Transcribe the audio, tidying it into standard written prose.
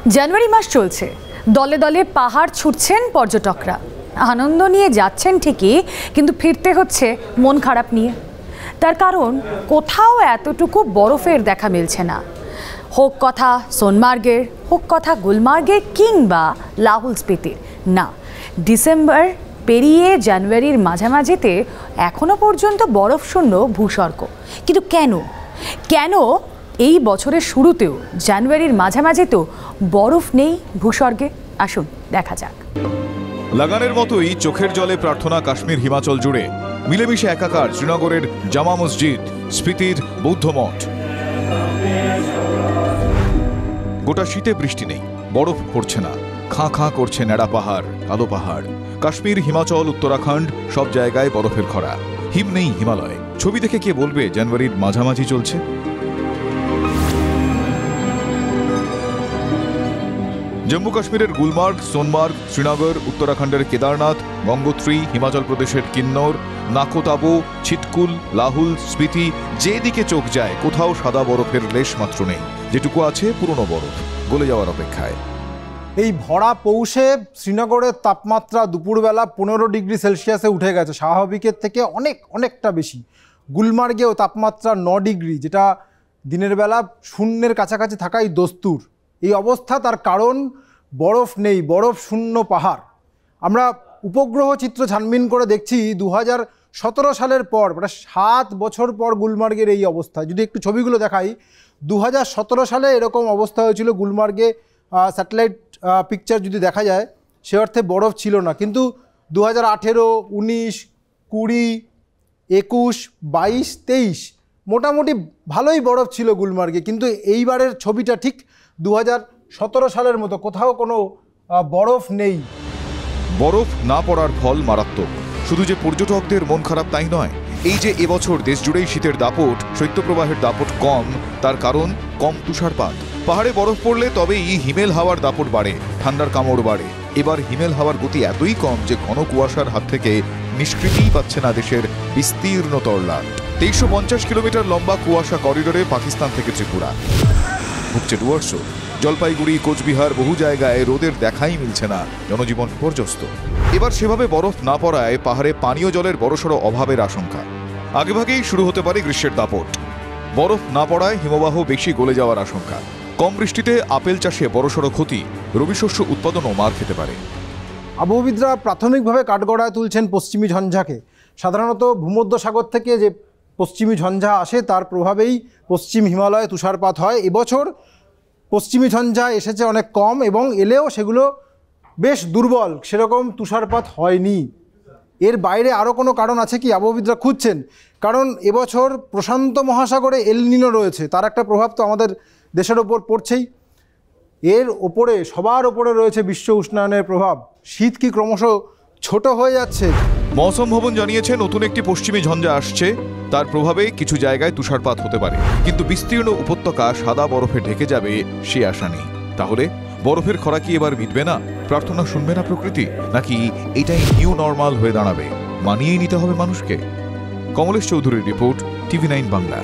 জানুয়ারি মাস চলছে, দলে দলে পাহাড় ছুটছেন পর্যটকরা। আনন্দ নিয়ে যাচ্ছেন ঠিকই, কিন্তু ফিরতে হচ্ছে মন খারাপ নিয়ে। তার কারণ, কোথাও এতটুকু বরফের দেখা মিলছে না। হোক কথা সোনমার্গের, হোক কথা গুলমার্গের কিংবা লাহুল স্পিতির, না, ডিসেম্বর পেরিয়ে জানুয়ারির মাঝামাঝিতে এখনো পর্যন্ত বরফ শূন্য ভূস্বর্গ। কিন্তু কেন এই বছরের শুরুতেও জানুয়ারির মাঝামাঝিতেও বরফ নেই ভূস্বর্গে? আসুন দেখা যাক। লাগানের মতোই চোখের জলে প্রার্থনা কাশ্মীর হিমাচল জুড়ে। মিলেমিশে একাকার শ্রীনগরের জামা মসজিদ, স্পিতির বৌদ্ধ মঠ। গোটা শীতে বৃষ্টি নেই, বরফ পড়ছে না, খাঁ খাঁ করছে ন্যাড়া পাহাড়, কালো পাহাড়। কাশ্মীর, হিমাচল, উত্তরাখণ্ড সব জায়গায় বরফের খরা। হিম নেই হিমালয়ে। ছবি দেখে কে বলবে জানুয়ারির মাঝামাঝি চলছে? জম্মু কাশ্মীরের গুলমার্গ, সোনমার্গ, শ্রীনগর, উত্তরাখণ্ডের কেদারনাথ, গঙ্গোত্রী, হিমাচল প্রদেশের কিন্নর, নাকোতাবো, ছিটকুল, লাহুল স্পিতি, যেদিকে চোখ যায় কোথাও সাদা বরফের লেশ মাত্র নেই। যেটুকু আছে পুরনো বরফ, গলে যাওয়ার অপেক্ষায়। এই ভরা পৌষে শ্রীনগরের তাপমাত্রা দুপুরবেলা 15 ডিগ্রি সেলসিয়াসে উঠে গেছে, স্বাভাবিকের থেকে অনেকটা বেশি। গুলমার্গেও তাপমাত্রা 9 ডিগ্রি, যেটা দিনের বেলা শূন্যের কাছাকাছি থাকাই দস্তুর। এই অবস্থা, তার কারণ বরফ নেই, বরফ শূন্য পাহাড়। আমরা উপগ্রহ চিত্র ছানবিন করে দেখছি 2017 সালের পর, প্রায় 7 বছর পর গুলমার্গের এই অবস্থা। যদি একটু ছবিগুলো দেখাই, 2017 সালে এরকম অবস্থা হয়েছিল গুলমার্গে। স্যাটেলাইট পিকচার যদি দেখা যায়, সে অর্থে বরফ ছিল না। কিন্তু 2018, 19, 20, 21, 22, 23 মোটামুটি ভালোই বরফ ছিল গুলমার্গে। কিন্তু এইবারের ছবিটা ঠিক 2017 সালের মতো, কোথাও কোনো বরফ নেই। বরফ না পড়ার ফল মারাত্মক। শুধু যে পর্যটকদের মন খারাপ তাই নয়, এই যে এবছর দেশ জুড়েই শীতের দাপট, শৈত্যপ্রবাহের দাপট কম, তার কারণ কম তুষারপাত। পাহাড়ে বরফ পড়লে তবেই হিমেল হাওয়ার দাপট বাড়ে, ঠান্ডার কামড় বাড়ে। এবার হিমেল হাওয়ার গতি এতই কম যে ঘন কুয়াশার হাত থেকে নিষ্কৃতিই পাচ্ছে না দেশের বিস্তীর্ণ তরলাট। 350 কিলোমিটার লম্বা কুয়াশা করিডোরে পাকিস্তান থেকে ত্রিপুরা ভুগছে ডুয়ার্স। জলপাইগুড়ি, কোচবিহার বহু জায়গায় রোদের দেখাই মিলছে না, জনজীবন বিপর্যস্ত। এবার সেভাবে বরফ না পড়ায় পাহাড়ে পানীয় জলের বড়সড় অভাবের আশঙ্কা। আগেভাগেই শুরু হতে পারে গ্রীষ্মের দাপট। বরফ না পড়ায় হিমবাহ বেশি গলে যাওয়ার আশঙ্কা। কম বৃষ্টিতে আপেল চাষে বড়সড় ক্ষতি, রবি শস্য উৎপাদনও মার খেতে পারে। আবহবিদরা প্রাথমিকভাবে কাঠগড়ায় তুলছেন পশ্চিমী ঝঞ্ঝাকে। সাধারণত ভূমধ্যসাগর থেকে যে পশ্চিমী ঝঞ্ঝা আসে, তার প্রভাবেই পশ্চিম হিমালয়ে তুষারপাত হয়। এবছর পশ্চিমী ঝঞ্ঝা এসেছে অনেক কম, এবং এলেও সেগুলো বেশ দুর্বল, সেরকম তুষারপাত হয়নি। এর বাইরে আরও কোনো কারণ আছে কি আবহবিদরা খুঁজছেন। কারণ এবছর প্রশান্ত মহাসাগরে এল নিনো রয়েছে, তার একটা প্রভাব তো আমাদের দেশের ওপর পড়ছেই। এর ওপরে, সবার ওপরে রয়েছে বিশ্ব উষ্ণায়নের প্রভাব। শীত কি ক্রমশ ছোট হয়ে যাচ্ছে? মৌসুম ভবন জানিয়েছে নতুন একটি পশ্চিমী ঝঞ্ঝা আসছে, তার প্রভাবে কিছু জায়গায় তুষারপাত হতে পারে। কিন্তু বিস্তীর্ণ উপত্যকা সাদা বরফে ঢেকে যাবে সে আশা নেই। তাহলে বরফের খরা কি এবার মিটবে না? প্রার্থনা শুনবে না প্রকৃতি? নাকি এটাই নিউ নর্মাল হয়ে দাঁড়াবে? মানিয়েই নিতে হবে মানুষকে। কমলেশ চৌধুরীর রিপোর্ট, TV9 বাংলা।